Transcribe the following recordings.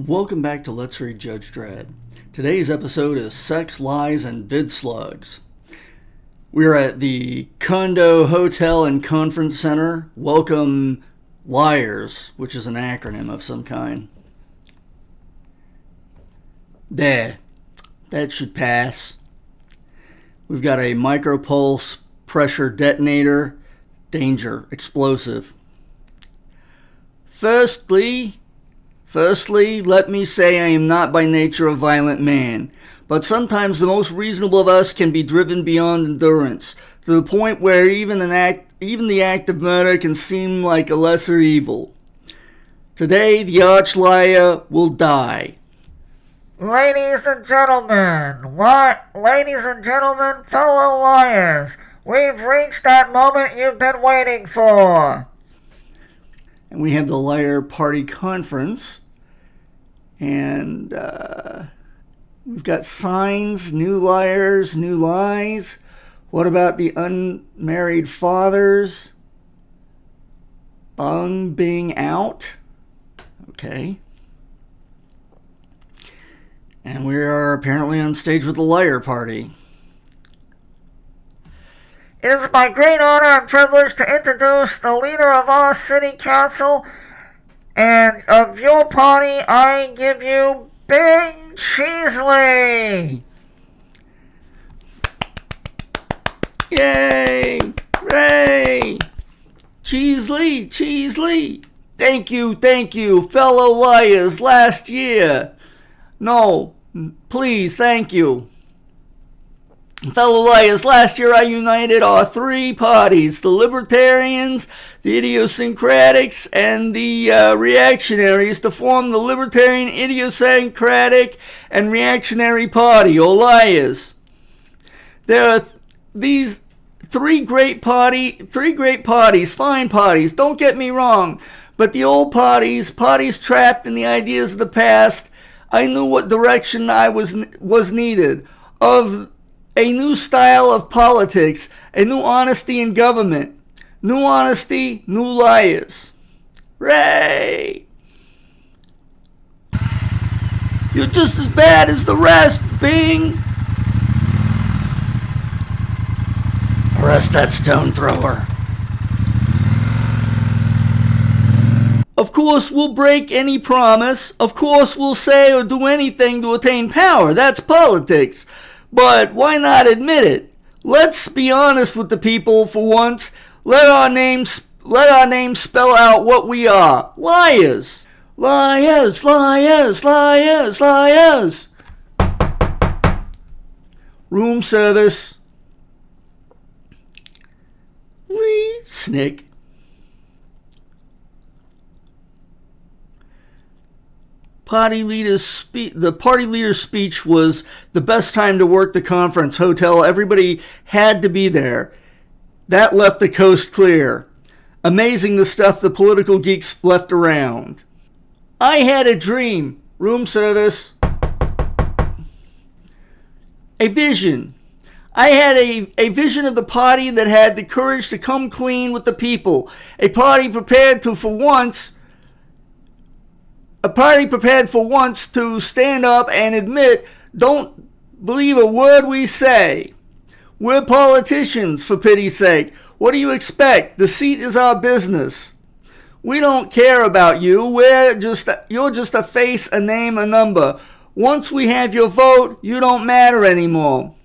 Welcome back to Let's Read Judge Dredd. Today's episode is Sex, Lies, and Vid Slugs. We're at the Condo Hotel and Conference Center. Welcome Liars, which is an acronym of some kind. There. That should pass. We've got a micropulse pressure detonator. Danger. Explosive. Firstly, let me say I am not by nature a violent man, but sometimes the most reasonable of us can be driven beyond endurance, to the point where even the act of murder can seem like a lesser evil. Today, the arch liar will die. Ladies and gentlemen, fellow liars, we've reached that moment you've been waiting for. And we have the liar party conference. And we've got signs, new liars, new lies. What about the unmarried fathers? Bung being out. Okay. And we are apparently on stage with the liar party. It is my great honor and privilege to introduce the leader of our city council, and of your party, I give you Big Cheesley. Yay! Hooray! Cheesley! Thank you, fellow liars, last year. No, please, thank you. Fellow liars, last year I united our three parties, the Libertarians, the Idiosyncratics, and the Reactionaries to form the Libertarian, Idiosyncratic, and Reactionary Party, or Liars. There are these three great parties, fine parties, don't get me wrong, but the old parties trapped in the ideas of the past, I knew what direction I was needed, of a new style of politics, a new honesty in government. New honesty, new liars. Hooray! You're just as bad as the rest, Bing! Arrest that stone thrower. Of course, we'll break any promise. Of course, we'll say or do anything to attain power. That's politics. But why not admit it? Let's be honest with the people for once. Let our names spell out what we are. Liars. Liars. Room service. Wee, snick. The party leader's speech was the best time to work the conference hotel. Everybody had to be there. That left the coast clear. Amazing the stuff the political geeks left around. I had a dream. Room service. A vision. I had a vision of the party that had the courage to come clean with the people. A party prepared for once to stand up and admit, don't believe a word we say. We're politicians, for pity's sake. What do you expect? The seat is our business. We don't care about you. You're just a face, a name, a number. Once we have your vote, you don't matter anymore.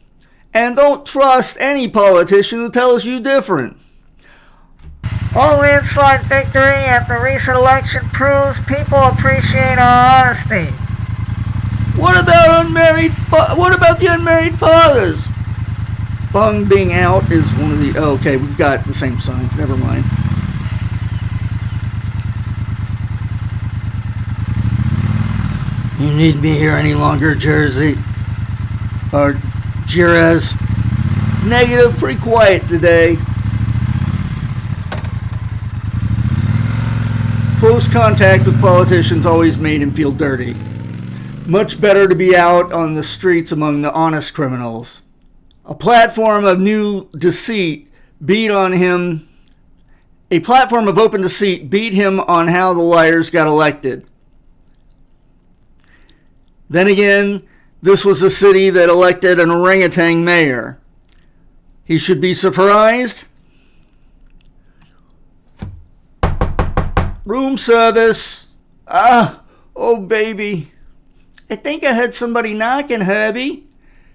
And don't trust any politician who tells you different. Our landslide victory at the recent election proves people appreciate our honesty. What about the unmarried fathers? Bung being out is one of the... Oh, okay, we've got the same signs. Never mind. You need me here any longer, Jersey? Or Jerez? Negative, pretty quiet today. Close contact with politicians always made him feel dirty. Much better to be out on the streets among the honest criminals. A platform of new deceit beat on him. A platform of open deceit beat him on how the liars got elected. Then again, this was a city that elected an orangutan mayor. He should be surprised. Room service. Oh baby. I think I heard somebody knocking, Herbie.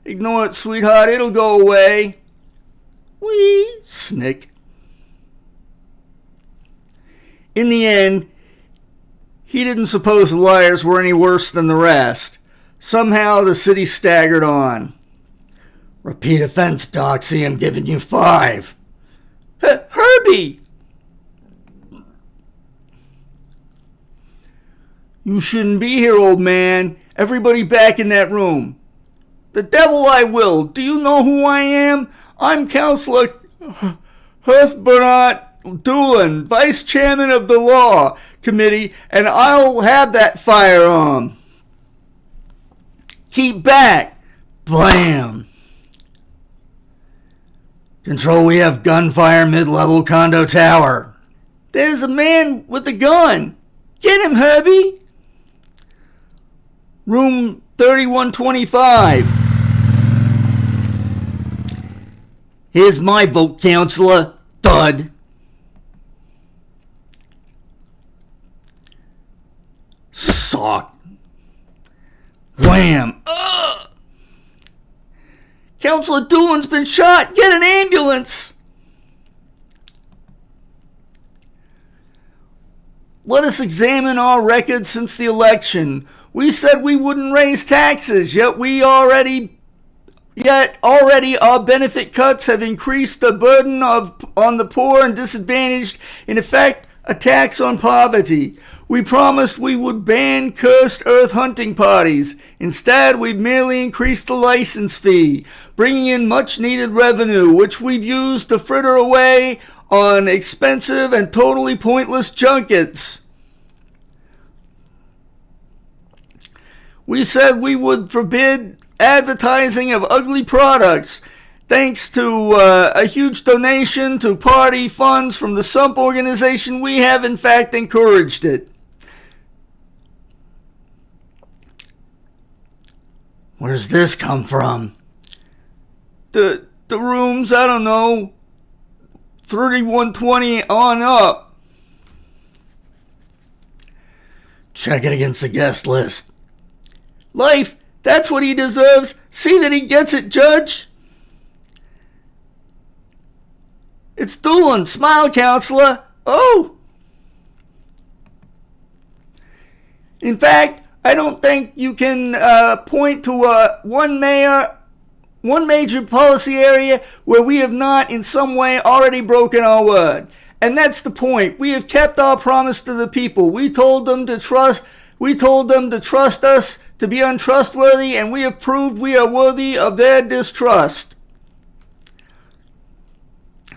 Ignore it, sweetheart. It'll go away. Wee, snick. In the end, he didn't suppose the liars were any worse than the rest. Somehow the city staggered on. Repeat offense, Doxy. I'm giving you 5. Herbie! You shouldn't be here, old man. Everybody back in that room. The devil I will. Do you know who I am? I'm Counselor Bernard Doolin, Vice Chairman of the Law Committee, and I'll have that firearm. Keep back. Blam. Control, we have gunfire mid-level condo tower. There's a man with a gun. Get him, Herbie. Room 3125. Here's my vote, Counselor. Thud. Sock. Wham. Ugh. Counselor Doolin's been shot. Get an ambulance. Let us examine our records since the election. We said we wouldn't raise taxes, yet already our benefit cuts have increased the burden on the poor and disadvantaged, in effect, a tax on poverty. We promised we would ban cursed earth hunting parties. Instead, we've merely increased the license fee, bringing in much needed revenue, which we've used to fritter away on expensive and totally pointless junkets. We said we would forbid advertising of ugly products. Thanks to a huge donation to party funds from the Sump organization, we have in fact encouraged it. Where's this come from? The rooms, I don't know, 3120 on up. Check it against the guest list. Life, that's what he deserves. See that he gets it, Judge. It's Doolin. Smile, Counselor. Oh. In fact, I don't think you can point to one major policy area where we have not in some way already broken our word. And that's the point. We have kept our promise to the people. We told them to trust us, to be untrustworthy, and we have proved we are worthy of their distrust.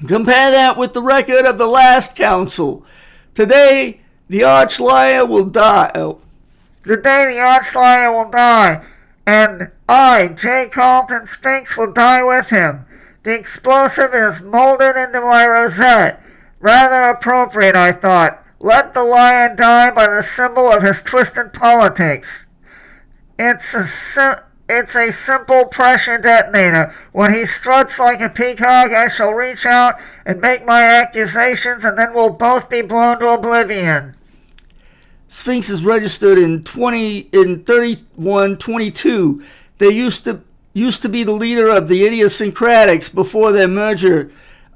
Compare that with the record of the last council. Today, the arch liar will die. Today the arch liar will die, and I, J. Carlton Sphinx, will die with him. The explosive is molded into my rosette. Rather appropriate, I thought. Let the lion die by the symbol of his twisted politics. It's a simple pressure detonator. When he struts like a peacock, I shall reach out and make my accusations, and then we'll both be blown to oblivion. Sphinx is registered in 3122. They used to be the leader of the idiosyncratics before their merger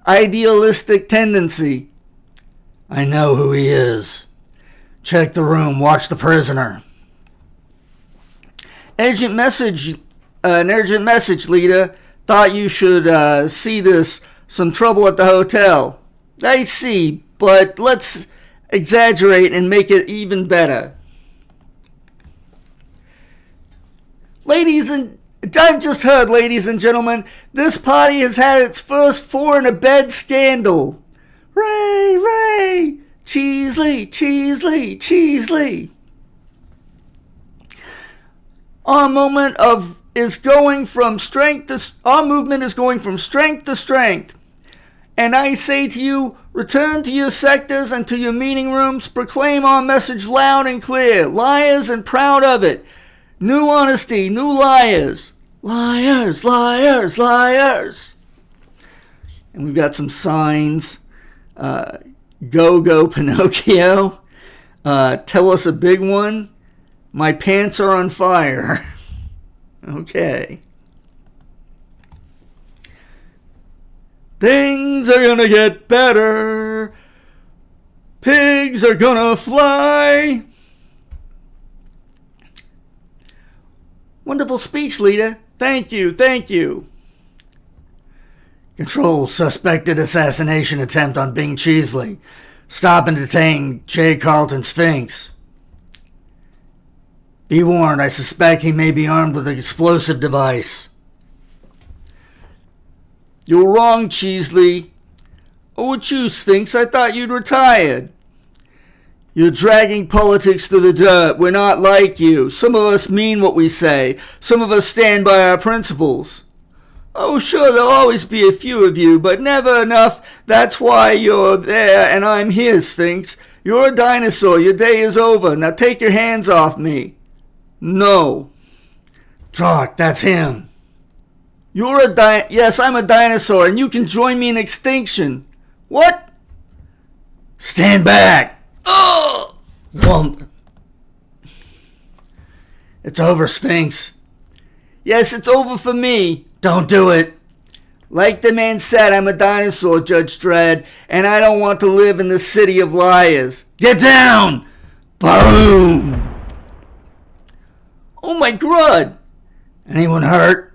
idealistic tendency. I know who he is. Check the room. Watch the prisoner. An urgent message, leader. Thought you should see this. Some trouble at the hotel. I see, but let's exaggerate and make it even better. I've just heard, ladies and gentlemen, this party has had its first 4-in-a-bed scandal. Ray, Ray, Cheesley, Cheesley, Cheesley. Our movement is going from strength to strength. And I say to you, return to your sectors and to your meeting rooms, proclaim our message loud and clear, liars and proud of it. New honesty, new liars. Liars, liars, liars. And we've got some signs. Go, go, Pinocchio. Tell us a big one. My pants are on fire. Okay. Things are gonna get better. Pigs are gonna fly. Wonderful speech, leader. Thank you, thank you. Control, suspected assassination attempt on Bing Cheesley. Stop and detain J. Carlton Sphinx. Be warned, I suspect he may be armed with an explosive device. You're wrong, Cheesley. Oh, it's you, Sphinx. I thought you'd retired. You're dragging politics to the dirt. We're not like you. Some of us mean what we say. Some of us stand by our principles. Oh, sure, there'll always be a few of you, but never enough. That's why you're there and I'm here, Sphinx. You're a dinosaur. Your day is over. Now take your hands off me. No. Drock, that's him. You're a Yes, I'm a dinosaur, and you can join me in extinction. What? Stand back. Oh! Whump. It's over, Sphinx. Yes, it's over for me. Don't do it. Like the man said, I'm a dinosaur, Judge Dredd, and I don't want to live in the city of liars. Get down! Boom! Oh my God! Anyone hurt?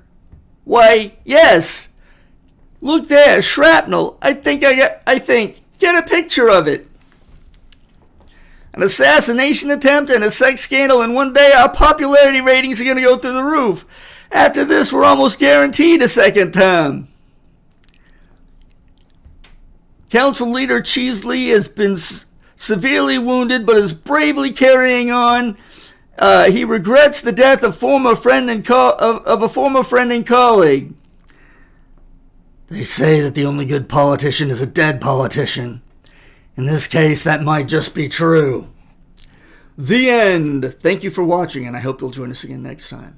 Why, yes. Look there, shrapnel. I think. Get a picture of it. An assassination attempt and a sex scandal in one day, our popularity ratings are going to go through the roof. After this, we're almost guaranteed a second term. Council Leader Cheesley has been severely wounded, but is bravely carrying on. He regrets the death of a former friend and colleague. They say that the only good politician is a dead politician. In this case, that might just be true. The end. Thank you for watching, and I hope you'll join us again next time.